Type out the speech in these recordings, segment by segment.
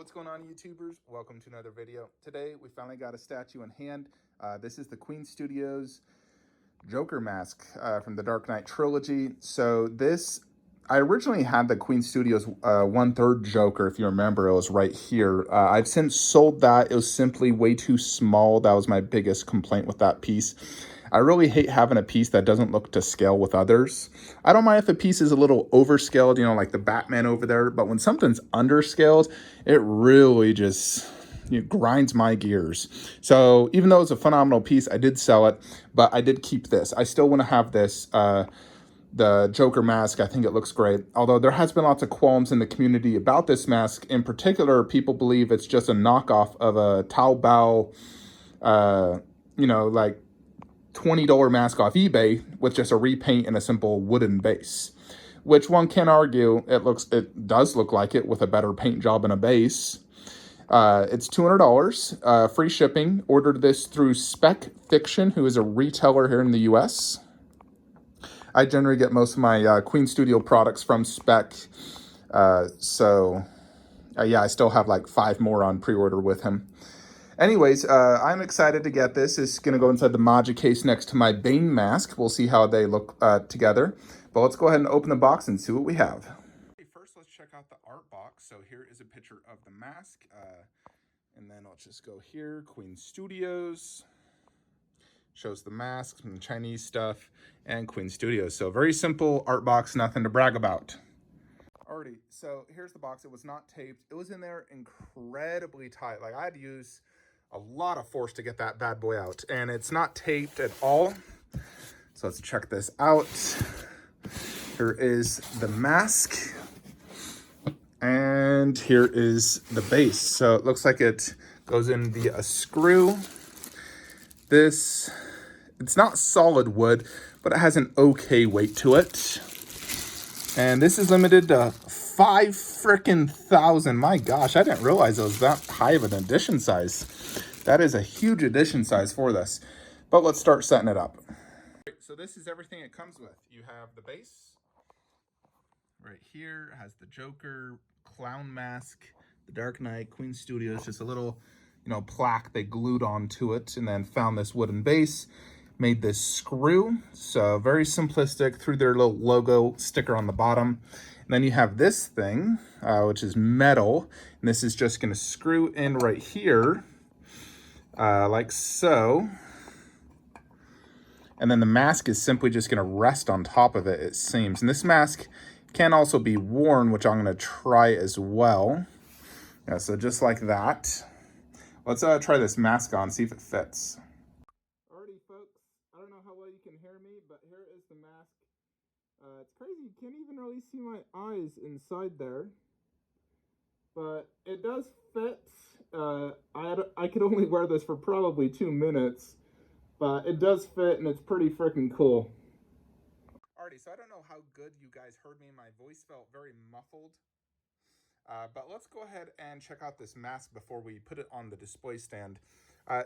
What's going on, YouTubers? Welcome to another video. Today we finally got a statue in hand. This is the Queen Studios Joker mask from the Dark Knight trilogy. So this, I originally had the Queen Studios 1/3 Joker, if you remember. It was right here. I've since sold that. It was simply way too small. That was my biggest complaint with that piece. I really hate having a piece that doesn't look to scale with others. I don't mind if a piece is a little overscaled, you know, like the Batman over there, but when something's underscaled, it really just grinds my gears. So even though it's a phenomenal piece, I did sell it, but I did keep this. I still want to have this, the Joker mask. I think it looks great. Although there has been lots of qualms in the community about this mask. In particular, people believe it's just a knockoff of a Taobao, like $20 mask off eBay with just a repaint and a simple wooden base, which one can argue it does look like it with a better paint job and a base. It's $200, free shipping. Ordered this through Spec Fiction, who is a retailer here in the US. I generally get most of my Queen Studio products from Spec. Yeah, I still have like 5 more on pre-order with him. Anyways, I'm excited to get this. It's going to go inside the Maja case next to my Bane mask. We'll see how they look together. But let's go ahead and open the box and see what we have. First, let's check out the art box. So here is a picture of the mask. And then let's just go here. Queen Studios. Shows the mask, some Chinese stuff, and Queen Studios. So very simple art box, nothing to brag about. Alrighty, so here's the box. It was not taped. It was in there incredibly tight. Like, I had to use a lot of force to get that bad boy out, and it's not taped at all. So let's check this out. Here is the mask, and here is the base. So it looks like it goes in via a screw. This, it's not solid wood, but it has an okay weight to it. And this is limited to 5,000. My gosh, I didn't realize it was that high of an edition size. That is a huge edition size for this. But let's start setting it up. So this is everything it comes with. You have the base. Right here it has the Joker, clown mask, the Dark Knight, Queen Studios, just a little, plaque they glued onto it, and then found this wooden base. Made this screw, so very simplistic, threw their little logo sticker on the bottom. And then you have this thing, which is metal, and this is just going to screw in right here, like so. And then the mask is simply just going to rest on top of it, it seems. And this mask can also be worn, which I'm going to try as well. Yeah, so just like that. Let's try this mask on, see if it fits. Alrighty, folks. I don't know how well you can hear me, but here is the mask. It's crazy, you can't even really see my eyes inside there. But it does fit. I could only wear this for probably 2 minutes, but it does fit, and it's pretty freaking cool. Alrighty, so I don't know how good you guys heard me. My voice felt very muffled. But let's go ahead and check out this mask before we put it on the display stand.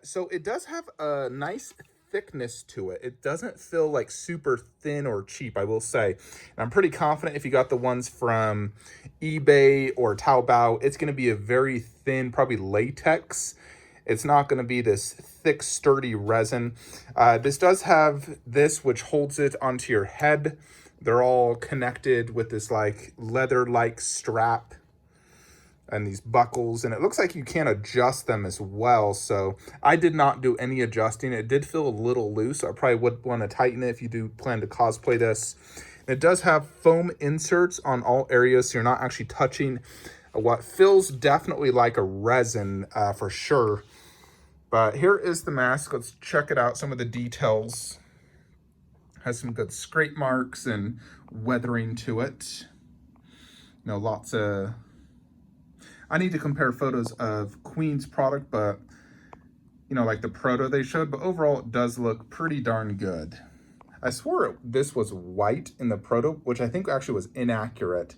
So it does have a nice thickness to it. It doesn't feel like super thin or cheap, I will say. And I'm pretty confident if you got the ones from eBay or Taobao, it's going to be a very thin, probably latex. It's not going to be this thick, sturdy resin. This does have this, which holds it onto your head. They're all connected with this like leather-like strap and these buckles, and it looks like you can adjust them as well. So I did not do any adjusting. It did feel a little loose. I probably would want to tighten it if you do plan to cosplay this. It does have foam inserts on all areas, so you're not actually touching what feels definitely like a resin for sure. But here is the mask. Let's check it out. Some of the details. Has some good scrape marks and weathering to it. Lots of... I need to compare photos of Queen's product, but, like the proto they showed. But overall, it does look pretty darn good. I swore this was white in the proto, which I think actually was inaccurate.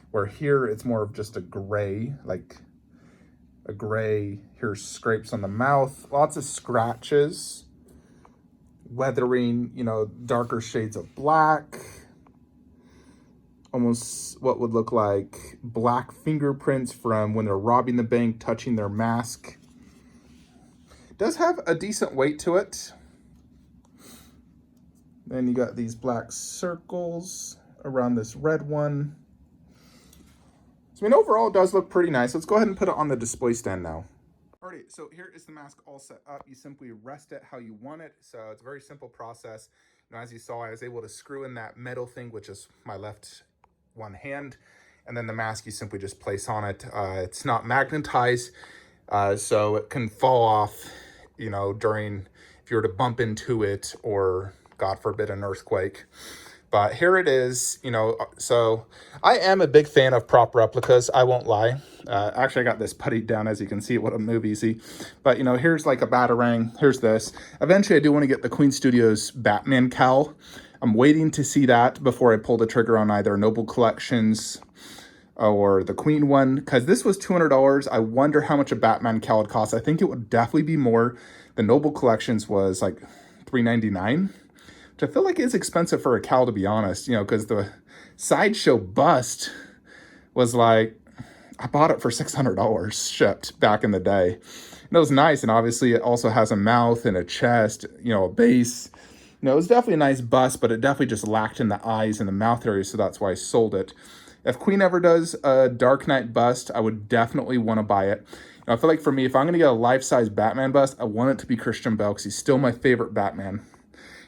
Where here, it's more of just a gray, like a gray. Here's scrapes on the mouth. Lots of scratches. Weathering, darker shades of black. almost what would look like black fingerprints from when they're robbing the bank, touching their mask. It does have a decent weight to it. Then you got these black circles around this red one. So I mean, overall it does look pretty nice. Let's go ahead and put it on the display stand now. Alrighty, so here is the mask all set up. You simply rest it how you want it. So it's a very simple process. You know, as you saw, I was able to screw in that metal thing, which is my left one hand. And then the mask you simply just place on it. It's not magnetized, so it can fall off, you know, during, if you were to bump into it or, God forbid, an earthquake. But here it is, you know, so I am a big fan of prop replicas, I won't lie. Actually, I got this puttied down, as you can see, what a move easy. But, you know, here's like a Batarang, here's this. Eventually, I do want to get the Queen Studios Batman cowl. I'm waiting to see that before I pull the trigger on either Noble Collections or the Queen one, because this was $200. I wonder how much a Batman cowl would cost. I think it would definitely be more. The Noble Collections was like $3.99. Which I feel like is expensive for a cowl, to be honest, you know, because the Sideshow bust was like, I bought it for $600 shipped back in the day. And it was nice, and obviously it also has a mouth and a chest, you know, a base. You know, it was definitely a nice bust, but it definitely just lacked in the eyes and the mouth area, so that's why I sold it. If Queen ever does a Dark Knight bust, I would definitely want to buy it. You know, I feel like for me, if I'm going to get a life-size Batman bust, I want it to be Christian Bale, because he's still my favorite Batman.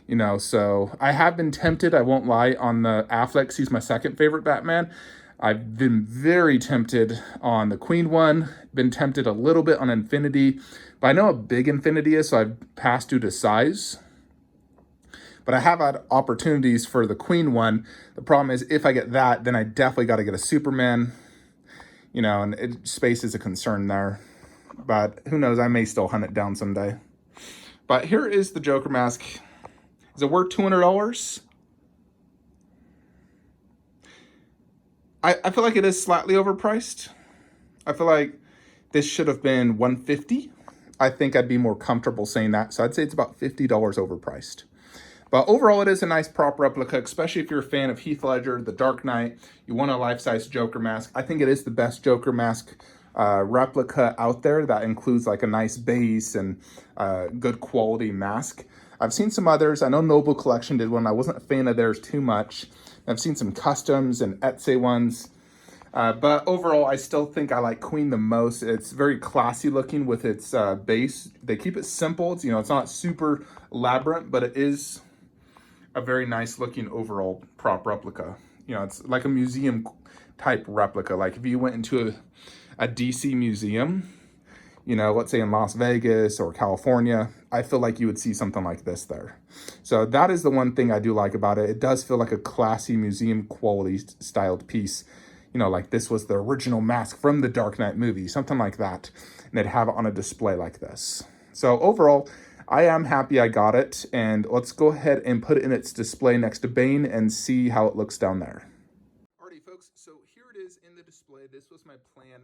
You know, so I have been tempted, I won't lie, on the Affleck. He's my second favorite Batman. I've been very tempted on the Queen one, been tempted a little bit on Infinity, but I know how big Infinity is, so I've passed due to size. But I have had opportunities for the Queen one. The problem is, if I get that, then I definitely got to get a Superman, you know, and space is a concern there. But who knows, I may still hunt it down someday. But here is the Joker mask. Is it worth $200? I feel like it is slightly overpriced. I feel like this should have been $150. I think I'd be more comfortable saying that. So I'd say it's about $50 overpriced. But overall, it is a nice prop replica, especially if you're a fan of Heath Ledger, The Dark Knight. You want a life-size Joker mask. I think it is the best Joker mask replica out there that includes like a nice base and good quality mask. I've seen some others. I know Noble Collection did one. I wasn't a fan of theirs too much. I've seen some customs and Etsy ones. But overall, I still think I like Queen the most. It's very classy looking with its base. They keep it simple. It's, you know, it's not super elaborate, but it is a very nice looking overall prop replica. You know, it's like a museum type replica. Like if you went into a DC museum, you know, let's say in Las Vegas or California, I feel like you would see something like this there. So that is the one thing I do like about it. It does feel like a classy museum quality styled piece. You know, like this was the original mask from the Dark Knight movie, something like that. And they'd have it on a display like this. So overall, I am happy I got it. And let's go ahead and put it in its display next to Bane and see how it looks down there. Alrighty, folks. So here it is in the display. This was my plan.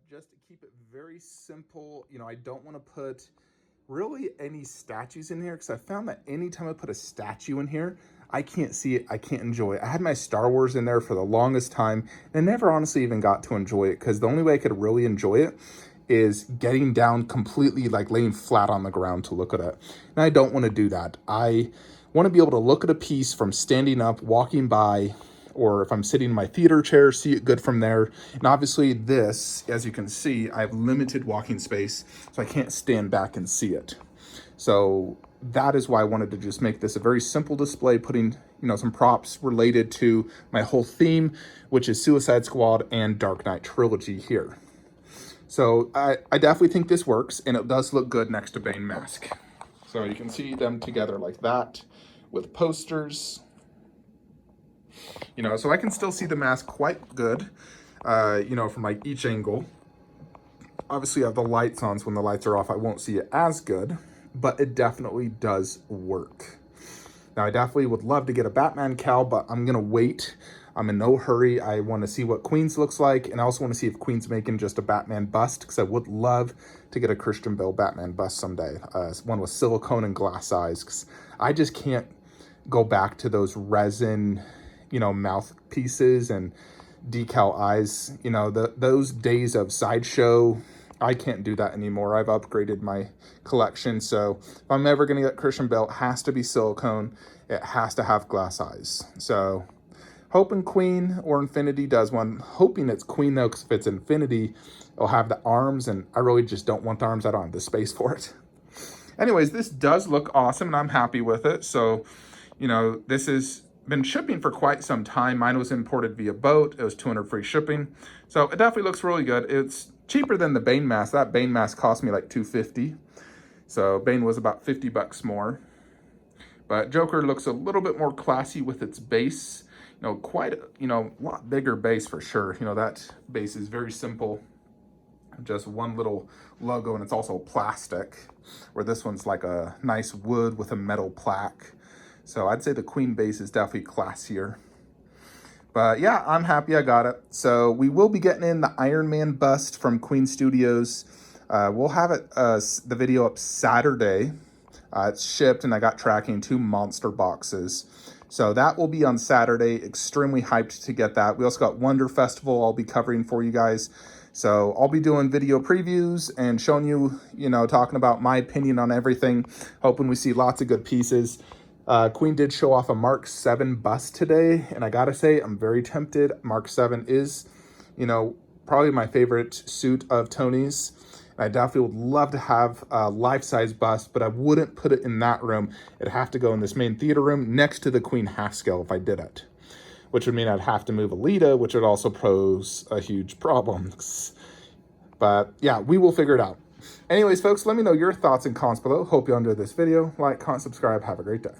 Just to keep it very simple. You know, I don't want to put really any statues in here, because I found that anytime I put a statue in here, I can't see it, I can't enjoy it. I had my Star Wars in there for the longest time, and I never honestly even got to enjoy it, because the only way I could really enjoy it is getting down completely, like laying flat on the ground to look at it. And I don't want to do that. I want to be able to look at a piece from standing up, walking by, or if I'm sitting in my theater chair, see it good from there. And obviously this, as you can see, I have limited walking space, so I can't stand back and see it. So that is why I wanted to just make this a very simple display, putting, you know, some props related to my whole theme, which is Suicide Squad and Dark Knight trilogy here. So I definitely think this works, and it does look good next to Bane mask. So you can see them together like that with posters. You know, so I can still see the mask quite good, you know, from like each angle. Obviously, I have the lights on, so when the lights are off, I won't see it as good, but it definitely does work. Now, I definitely would love to get a Batman cowl, but I'm going to wait. I'm in no hurry. I want to see what Queen's looks like, and I also want to see if Queen's making just a Batman bust, because I would love to get a Christian Bale Batman bust someday. One with silicone and glass eyes, because I just can't go back to those resin you know, mouthpieces and decal eyes. You know, those days of sideshow, I can't do that anymore. I've upgraded my collection. So if I'm ever going to get Christian Bale, it has to be silicone. It has to have glass eyes. So hoping Queen or Infinity does one. Hoping it's Queen though, because if it's Infinity, it'll have the arms, and I really just don't want the arms. I don't have the space for it. Anyways, this does look awesome, and I'm happy with it. So, you know, this has been shipping for quite some time. Mine was imported via boat. It was $200 free shipping. So it definitely looks really good. It's cheaper than the Bane mask. That Bane mask cost me like $250. So Bane was about 50 bucks more. But Joker looks a little bit more classy with its base. You know, quite, you know, a lot bigger base for sure. You know, that base is very simple. Just one little logo, and it's also plastic, where this one's like a nice wood with a metal plaque. So I'd say the Queen base is definitely classier. But yeah, I'm happy I got it. So we will be getting in the Iron Man bust from Queen Studios. We'll have it the video up Saturday. It's shipped, and I got tracking 2 monster boxes. So that will be on Saturday. Extremely hyped to get that. We also got Wonder Festival I'll be covering for you guys. So I'll be doing video previews and showing you, you know, talking about my opinion on everything. Hoping we see lots of good pieces. Queen did show off a Mark 7 bust today, and I gotta say, I'm very tempted. Mark 7 is, you know, probably my favorite suit of Tony's. I definitely would love to have a life-size bust, but I wouldn't put it in that room. It'd have to go in this main theater room next to the Queen half scale if I did it, which would mean I'd have to move Alita, which would also pose a huge problem. But yeah, we will figure it out. Anyways, folks, let me know your thoughts and comments below. Hope you enjoyed this video. Like, comment, subscribe. Have a great day.